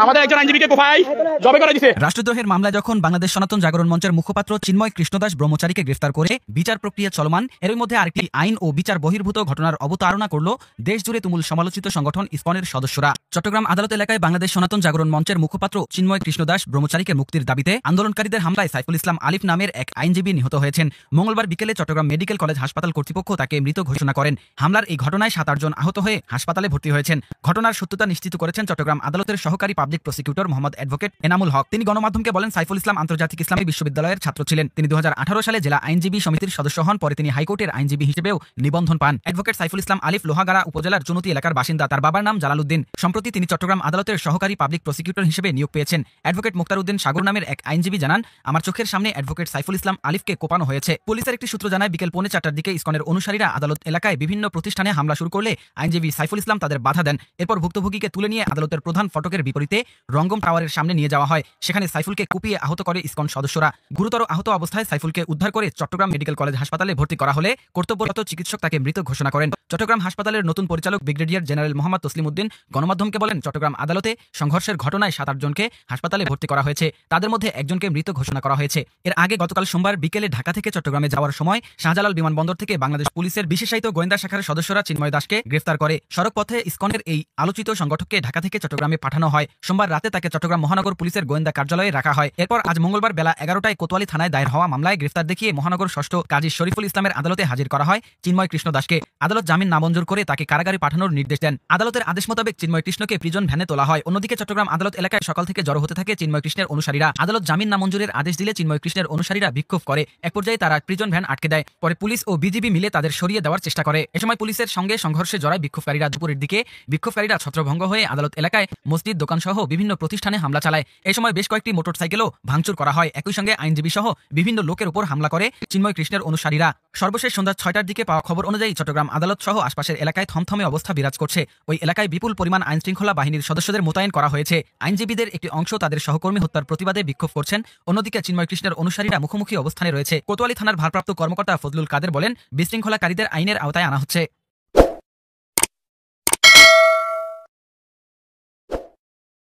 আমাদের একজন আইনজীবীকে কোপায় জবে করে দিয়েছে। রাষ্ট্রদ্রোহের মামলায় যখন বাংলাদেশ সনাতন জাগরণ মঞ্চের মুখপাত্র চিন্ময় কৃষ্ণদাস ব্রহ্মচারীকে গ্রেফতার করে বিচার প্রক্রিয়া চলমান, এর মধ্যে আরেকটি আইন ও বিচার বহির্ভূত ঘটনার অবতারণা করল দেশ জুড়ে তুমুল সমালোচিত সংগঠন ইসকনের সদস্যরা। চট্টগ্রাম আদালত এলাকায় বাংলাদেশ সনাতন জাগরণ মঞ্চের মুখপাত্র চিন্ময় কৃষ্ণদাস ব্রহ্মচারীকে মুক্তির দাবিতে আন্দোলনকারীদের হামলায় সাইফুল ইসলাম আলিফ নামের এক আইনজীবী নিহত হয়েছেন। মঙ্গলবার বিকেলে চট্টগ্রাম মেডিকেল কলেজ হাসপাতাল কর্তৃপক্ষ তাকে মৃত ঘোষণা করেন। হামলার এই ঘটনায় 7-8 জন আহত হয়ে হাসপাতালে ভর্তি হয়েছেন। ঘটনার সত্যতা নিশ্চিত করেছেন চট্টগ্রাম আদালতের সহকারী public prosecutor Mohammad advocate Enamul Haque. তিনি গণমাধ্যমকে বলেন, সাইফুল ইসলাম আন্তর্জাতিক ইসলামী বিশ্ববিদ্যালয়ের ছাত্র ছিলেন। তিনি 2018 সালে জেলা আইনজীবী সমিতির সদস্য হন। পরে তিনি হাইকোর্টের আইনজীবী হিসেবেও নিবন্ধন পান। অ্যাডভোকেট সাইফুল ইসলাম আলিফ লোহাগাড়া উপজেলার চুনতি এলাকার বাসিন্দা। তার বাবার নাম জালালউদ্দিন। সম্প্রতি তিনি চট্টগ্রাম আদালতের সহকারী পাবলিক প্রসিকিউটর হিসেবে নিয়োগ পেয়েছেন। অ্যাডভোকেট মুক্তারউদ্দিন সাগর নামের এক আইনজীবী জানান, আমার চোখের সামনে অ্যাডভোকেট সাইফুল ইসলাম আলিফকে কোপানো হয়েছে। পুলিশের একটি সূত্র জানায়, বিকেল 3:45টার দিকে ইসকনের অনুসারীরা আদালত এলাকায় বিভিন্ন প্রতিষ্ঠানে হামলা শুরু করলে আইনজীবী সাইফুল ইসলাম তাদের বাধা দেন। এরপর ভুক্তভোগীকে তুলে নিয়ে আদালতের প্রধান ফটকের বিপরীতে রঙ্গম টাওয়ারের সামনে নিয়ে যাওয়া হয়। সেখানে সাইফুলকে কুপিয়ে আহত করে ইসকন সদস্যরা। গুরুতর আহত অবস্থায় সাইফুলকে উদ্ধার করে চট্টগ্রাম মেডিকেল কলেজ হাসপাতালে ভর্তি করা হলে কর্তব্যরত চিকিৎসক তাকে মৃত ঘোষণা করেন। চট্টগ্রাম হাসপাতালের নতুন পরিচালক ব্রিগেডিয়ার জেনারেল মোহাম্মদ তসলিম উদ্দিন গণমাধ্যমকে বলেন, চট্টগ্রাম আদালতে সংঘর্ষের ঘটনায় 7-8 জনকে হাসপাতালে ভর্তি করা হয়েছে। তাদের মধ্যে একজনকে মৃত ঘোষণা করা হয়েছে। এর আগে গতকাল সোমবার বিকেলে ঢাকা থেকে চট্টগ্রামে যাওয়ার সময় শাহজালাল বিমানবন্দর থেকে বাংলাদেশ পুলিশের বিশেষায়িত গোয়েন্দা শাখার সদস্যরা চিন্ময় দাসকে গ্রেফতার করে। সড়ক পথে ইসকনের এই আলোচিত সংগঠককে ঢাকা থেকে চট্টগ্রামে পাঠানো হয়। সোমবার রাতে তাকে চট্টগ্রাম মহানগর পুলিশের গোয়েন্দা কার্যালয়ে রাখা হয়। এরপর আজ মঙ্গলবার বেলা 11টায় কোতোয়ালি থানায় দায়ের হওয়া মামলায় গ্রেফতার দেখিয়ে মহানগর ষষ্ঠ কাজী শরীফুল ইসলামের আদালতে হাজির করা হয় চিন্ময় কৃষ্ণ দাসকে। আদালত জামিন নামঞ্জুর করে তাকে কারাগারে পাঠানোর নির্দেশ দেন। আদালতের আদেশ মোতাবেক চিন্ময় কৃষ্ণকে প্রিজন ভ্যানে তোলা হয়। অন্যদিকে চট্টগ্রাম আদালত এলাকায় সকাল থেকে জড়ো হতে থাকে চিন্ময় কৃষ্ণের অনুসারীরা। আদালত জামিন নামঞ্জুরের আদেশ দিলে চিন্ময় কৃষ্ণের অনুসারীরা বিক্ষোভ করে। এক পর্যায়ে তারা প্রিজন ভ্যান আটকে দেয়। পরে পুলিশ ও বিজিবি মিলে তাদের সরিয়ে দেওয়ার চেষ্টা করে। এ সময় পুলিশের সঙ্গে সংঘর্ষে জড়ায় বিক্ষোভকারীরা। দুপুরের দিকে বিক্ষোভকারীরা ছত্রভঙ্গ হয়ে আদালত এলাকায় মসজিদ, দোকান সহ বিভিন্ন প্রতিষ্ঠানে হামলা চালায়। এই সময় বেশ কয়েকটি মোটরসাইকেলও ভাঙচুর করা হয়। একই সঙ্গে আইনজীবী সহ বিভিন্ন লোকের উপর হামলা করে চিন্ময় কৃষ্ণের অনুসারীরা। সর্বশেষ সন্ধ্যা 6টার দিকে পাওয়া খবর অনুযায়ী চট্টগ্রাম আদালত সহ আশপাশের এলাকায় থমথমে অবস্থা বিরাজ করছে। ওই এলাকায় বিপুল পরিমাণ আইনশৃঙ্খলা বাহিনীর সদস্যদের মোতায়েন করা হয়েছে। আইনজীবীদের একটি অংশ তাদের সহকর্মী হত্যার প্রতিবাদে বিক্ষোভ করছেন। অন্যদিকে চিন্ময় কৃষ্ণের অনুসারীরা মুখোমুখি অবস্থানে রয়েছে। কোতোয়ালি থানার ভারপ্রাপ্ত কর্মকর্তা ফজলুল কাদের বলেন, বিশৃঙ্খলাকারীদের আইনের আওতায় আনা হচ্ছে।